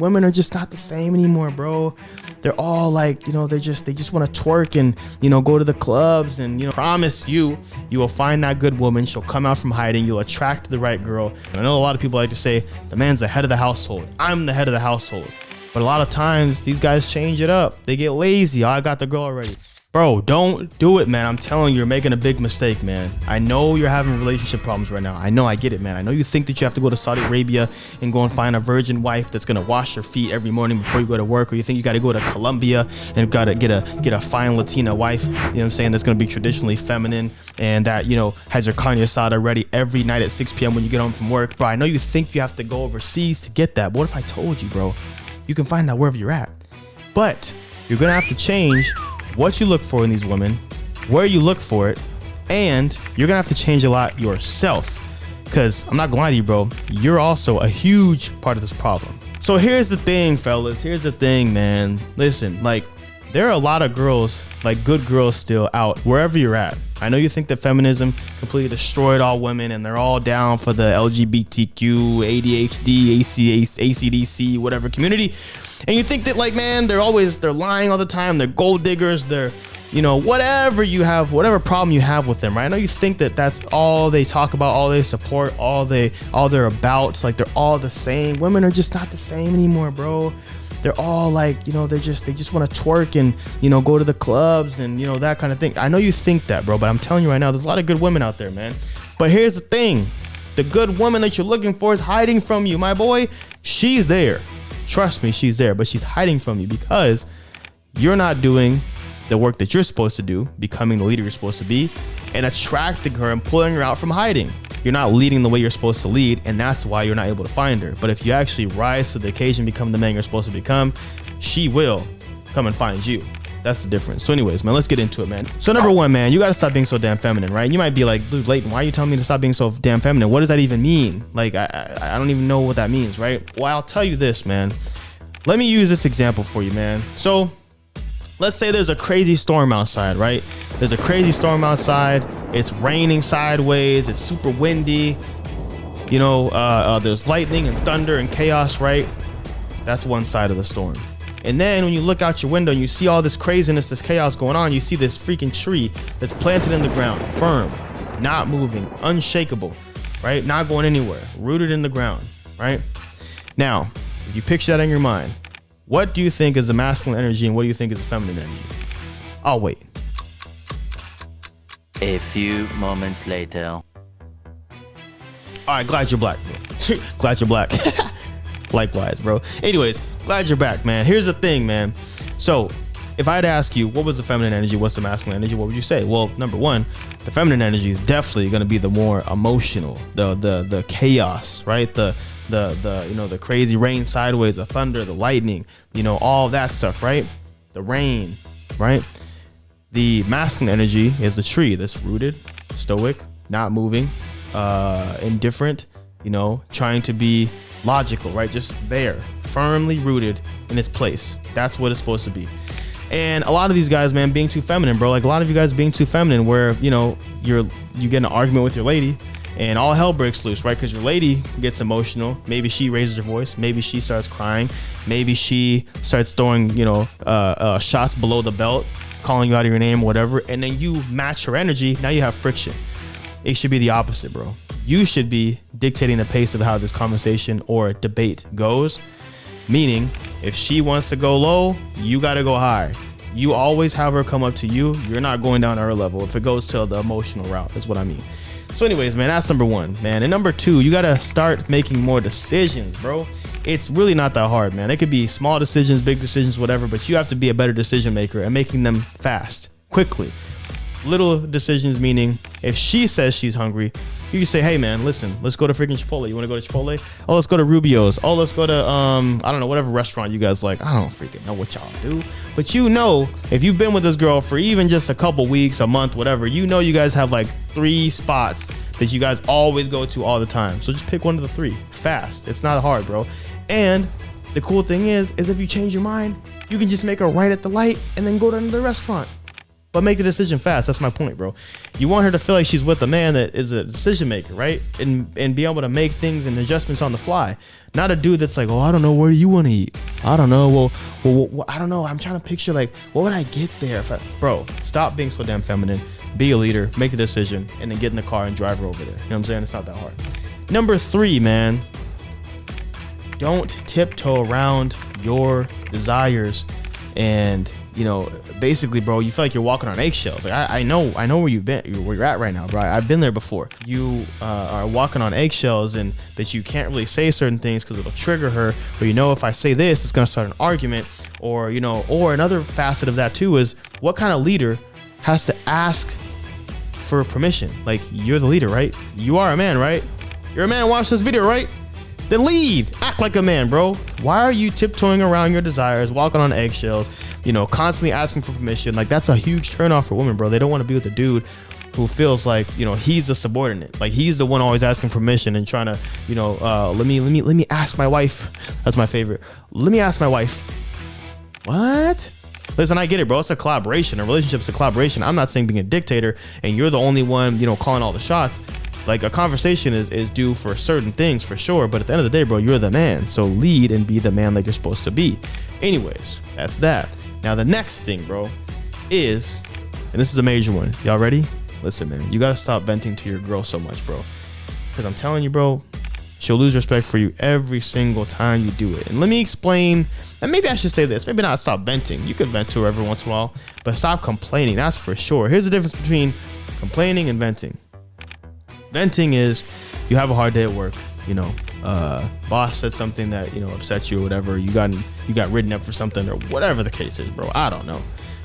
Women are just not the same anymore, bro. They're all like, they just want to twerk and, go to the clubs and, promise you will find that good woman. She'll come out from hiding. You'll attract the right girl. And I know a lot of people like to say the man's the head of the household. I'm the head of the household. But a lot of times these guys change it up. They get lazy. Oh, I got the girl already. Bro, don't do it, man. I'm telling you, you're making a big mistake, man. I know you're having relationship problems right now. I get it, man. I know you think that you have to go to Saudi Arabia and go and find a virgin wife that's gonna wash your feet every morning before you go to work, or you think you gotta go to Colombia and gotta get a fine Latina wife, you know what I'm saying, that's gonna be traditionally feminine and that, has your carne asada ready every night at 6 p.m. when you get home from work. Bro, I know you think you have to go overseas to get that. But what if I told you, bro, you can find that wherever you're at? But you're gonna have to change what you look for in these women, where you look for it, and you're gonna have to change a lot yourself, because I'm not gonna lie to you, bro, you're also a huge part of this problem. So here's the thing, fellas, here's the thing, man. Listen, like, there are a lot of girls, like good girls still out wherever you're at. I know you think that feminism completely destroyed all women and they're all down for the LGBTQ, ADHD, ACDC, whatever community. And you think that, like, man, they're lying all the time. They're gold diggers. They're, whatever you have, whatever problem you have with them, right? I know you think that that's all they talk about, all they support, all they're about. Like, they're all the same. Women are just not the same anymore, bro. They're all like, they just want to twerk and, go to the clubs and, that kind of thing. I know you think that, bro, but I'm telling you right now, there's a lot of good women out there, man. But here's the thing. The good woman that you're looking for is hiding from you, my boy. She's there. Trust me, she's there, but she's hiding from you because you're not doing the work that you're supposed to do, becoming the leader you're supposed to be, and attracting her and pulling her out from hiding. You're not leading the way you're supposed to lead, and that's why you're not able to find her. But if you actually rise to the occasion, become the man you're supposed to become, she will come and find you. That's the difference. So anyways, man, let's get into it, man. So number one, man, you got to stop being so damn feminine, right? You might be like, dude, Leighton, why are you telling me to stop being so damn feminine? What does that even mean? Like, I don't even know what that means, right? Well, I'll tell you this, man. Let me use this example for you, man. So let's say there's a crazy storm outside, right? There's a crazy storm outside. It's raining sideways. It's super windy. There's lightning and thunder and chaos, right? That's one side of the storm. And then when you look out your window and you see all this craziness, this chaos going on, you see this freaking tree that's planted in the ground, firm, not moving, unshakable, right? Not going anywhere, rooted in the ground, right? Now, if you picture that in your mind, what do you think is a masculine energy and what do you think is a feminine energy? I'll wait. A few moments later. All right, glad you're black, bro. Glad you're black. Likewise, bro. Anyways, glad you're back, man. Here's the thing, man. So if I had to ask you, what was the feminine energy? What's the masculine energy? What would you say? Well, number one, the feminine energy is definitely going to be the more emotional, the chaos, right? The crazy rain sideways, the thunder, the lightning, all that stuff, right? The rain, right? The masculine energy is the tree that's rooted, stoic, not moving, indifferent, trying to be logical, right? Just there, firmly rooted in its place. That's what it's supposed to be. And a lot of these guys, man, being too feminine, bro. Like a lot of you guys being too feminine, where you get in an argument with your lady, and all hell breaks loose, right? Because your lady gets emotional. Maybe she raises her voice. Maybe she starts crying. Maybe she starts throwing, shots below the belt, calling you out of your name, whatever. And then you match her energy. Now you have friction. It should be the opposite, bro. You should be dictating the pace of how this conversation or debate goes. Meaning, if she wants to go low, you got to go high. You always have her come up to you. You're not going down to her level if it goes to the emotional route, is what I mean. So anyways, man, that's number one, man. And number two, you got to start making more decisions, bro. It's really not that hard, man. It could be small decisions, big decisions, whatever, but you have to be a better decision maker and making them fast, quickly. Little decisions, meaning if she says she's hungry, you can say, hey man, listen, let's go to freaking Chipotle. You want to go to Chipotle? Oh, let's go to Rubio's. Oh, let's go to, I don't know, whatever restaurant you guys like. I don't freaking know what y'all do. But if you've been with this girl for even just a couple weeks, a month, whatever, you guys have like 3 spots that you guys always go to all the time. So just pick one of the 3 fast. It's not hard, bro. And the cool thing is if you change your mind, you can just make a right at the light and then go to another restaurant. but make the decision fast. That's my point, bro. You want her to feel like she's with a man that is a decision maker, right? And be able to make things and adjustments on the fly. Not a dude that's like, oh, I don't know, where do you want to eat? I don't know. Well, I don't know. I'm trying to picture like, what would I get there? Bro, stop being so damn feminine. Be a leader, make a decision, and then get in the car and drive her over there. You know what I'm saying? It's not that hard. Number 3, man. Don't tiptoe around your desires. And, you know, basically, bro, you feel like you're walking on eggshells. Like I know where you've been, where you're at right now, bro. I've been there before. You are walking on eggshells, and that you can't really say certain things because it'll trigger her. But you know, if I say this, it's gonna start an argument. Or, you know, or another facet of that too is, what kind of leader has to ask for permission? Like, you're the leader, right? You are a man, right? You're a man. Watch this video, right? Then lead. Act like a man, bro. Why are you tiptoeing around your desires, walking on eggshells, you know, constantly asking for permission? Like, that's a huge turnoff for women, bro. They don't want to be with a dude who feels like, you know, he's the subordinate. Like, he's the one always asking permission and trying to, you know, let me ask my wife. That's my favorite. Let me ask my wife. What? Listen, I get it, bro. It's a collaboration. A relationship's a collaboration. I'm not saying being a dictator and you're the only one, you know, calling all the shots. Like, a conversation is due for certain things for sure, but at the end of the day, bro, you're the man. So lead and be the man like you're supposed to be. Anyways, that's that. Now the next thing, bro, is, and this is a major one. Y'all ready? Listen, man, you gotta stop venting to your girl so much, bro. Because I'm telling you, bro, she'll lose respect for you every single time you do it. And let me explain, and maybe I should say this, maybe not stop venting. You could vent to her every once in a while, but stop complaining, that's for sure. Here's the difference between complaining and venting. Venting is, you have a hard day at work, you know, boss said something that, you know, upset you or whatever. You got written up for something or whatever the case is, bro. I don't know,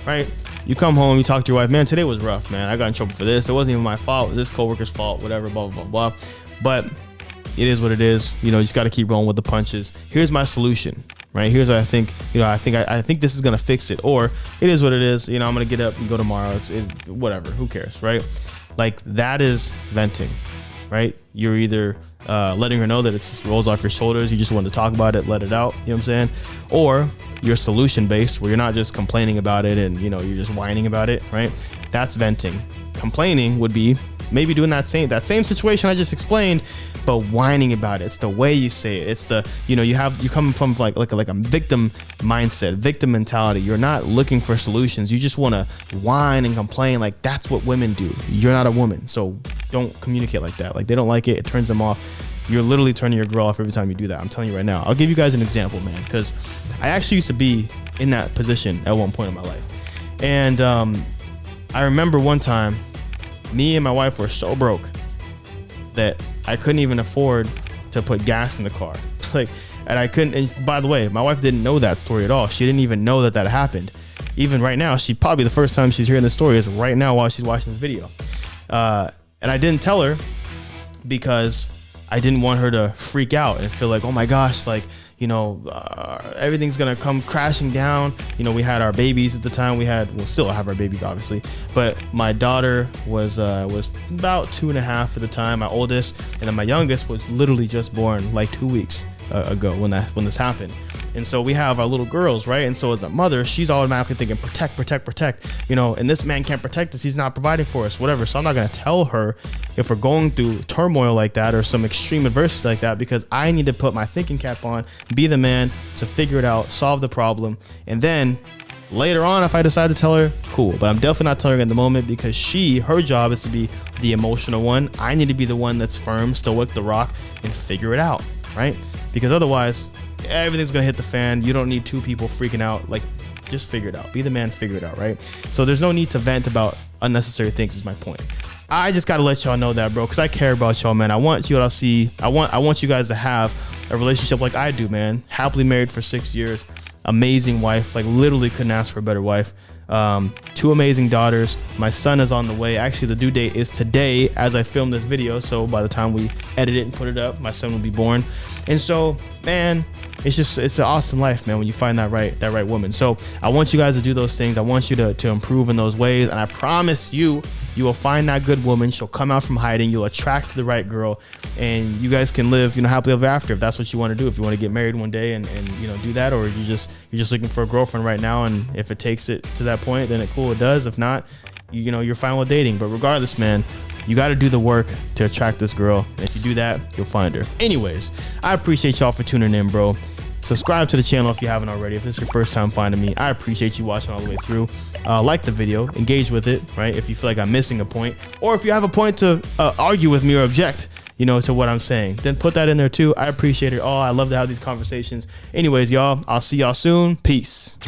right? You come home, you talk to your wife, man, today was rough, man. I got in trouble for this. It wasn't even my fault. It was this coworker's fault, whatever, blah, blah, blah, blah. But it is what it is. You know, you just got to keep rolling with the punches. Here's my solution, right? Here's what I think, you know, I think this is going to fix it, or it is what it is. You know, I'm going to get up and go tomorrow. Whatever, who cares, right? Like, that is venting, right? You're either letting her know that it rolls off your shoulders. You just want to talk about it, let it out. You know what I'm saying? Or you're solution based, where you're not just complaining about it and, you know, you're just whining about it, right? That's venting. Complaining would be maybe doing that same situation I just explained, but whining about it. It's the way you say it. It's the, you know, you come from like a victim mindset, victim mentality. You're not looking for solutions. You just want to whine and complain. Like, that's what women do. You're not a woman, so don't communicate like that. Like, they don't like it. It turns them off. You're literally turning your girl off every time you do that. I'm telling you right now. I'll give you guys an example, man, because I actually used to be in that position at one point in my life. And I remember one time, me and my wife were so broke that I couldn't even afford to put gas in the car. Like, and I couldn't, and by the way, my wife didn't know that story at all. She didn't even know that happened. Even right now, she probably, the first time she's hearing this story is right now while she's watching this video. And I didn't tell her because I didn't want her to freak out and feel like, oh my gosh, like, you know, everything's gonna come crashing down. You know, we had our babies at the time. We'll still have our babies, obviously. But my daughter was about 2.5 at the time, my oldest, and then my youngest was literally just born like 2 weeks ago when this happened. And so we have our little girls, right? And so as a mother, she's automatically thinking, protect, you know, and this man can't protect us. He's not providing for us, whatever. So I'm not going to tell her if we're going through turmoil like that or some extreme adversity like that, because I need to put my thinking cap on, be the man to figure it out, solve the problem. And then later on, if I decide to tell her, cool. But I'm definitely not telling her in the moment, because her job is to be the emotional one. I need to be the one that's firm, stoic, the rock, and figure it out, right? Because otherwise, everything's gonna hit the fan. You don't need two people freaking out. Like, just figure it out. Be the man, figure it out, right? So there's no need to vent about unnecessary things, is my point. I just gotta let y'all know that, bro, because I care about y'all, man. I want you guys to have a relationship like I do, man. Happily married for 6 years, amazing wife, like literally couldn't ask for a better wife. 2 amazing daughters. My son is on the way. Actually, the due date is today as I film this video. So by the time we edit it and put it up, my son will be born. And so, man, it's an awesome life, man, when you find that right woman. So I want you guys to do those things. I want you to improve in those ways, and I promise you will find that good woman. She'll come out from hiding. You'll attract the right girl, and you guys can live, happily ever after, if that's what you want to do. If you want to get married one day and do that, or you're just looking for a girlfriend right now, and if it takes it to that point, then it does. If not, you're fine with dating. But regardless, man, you got to do the work to attract this girl. And if you do that, you'll find her. Anyways, I appreciate y'all for tuning in, bro. Subscribe to the channel if you haven't already. If this is your first time finding me, I appreciate you watching all the way through. Like the video, engage with it, right? If you feel like I'm missing a point, or if you have a point to argue with me or object, to what I'm saying, then put that in there too. I appreciate it all. I love to have these conversations. Anyways, y'all, I'll see y'all soon. Peace.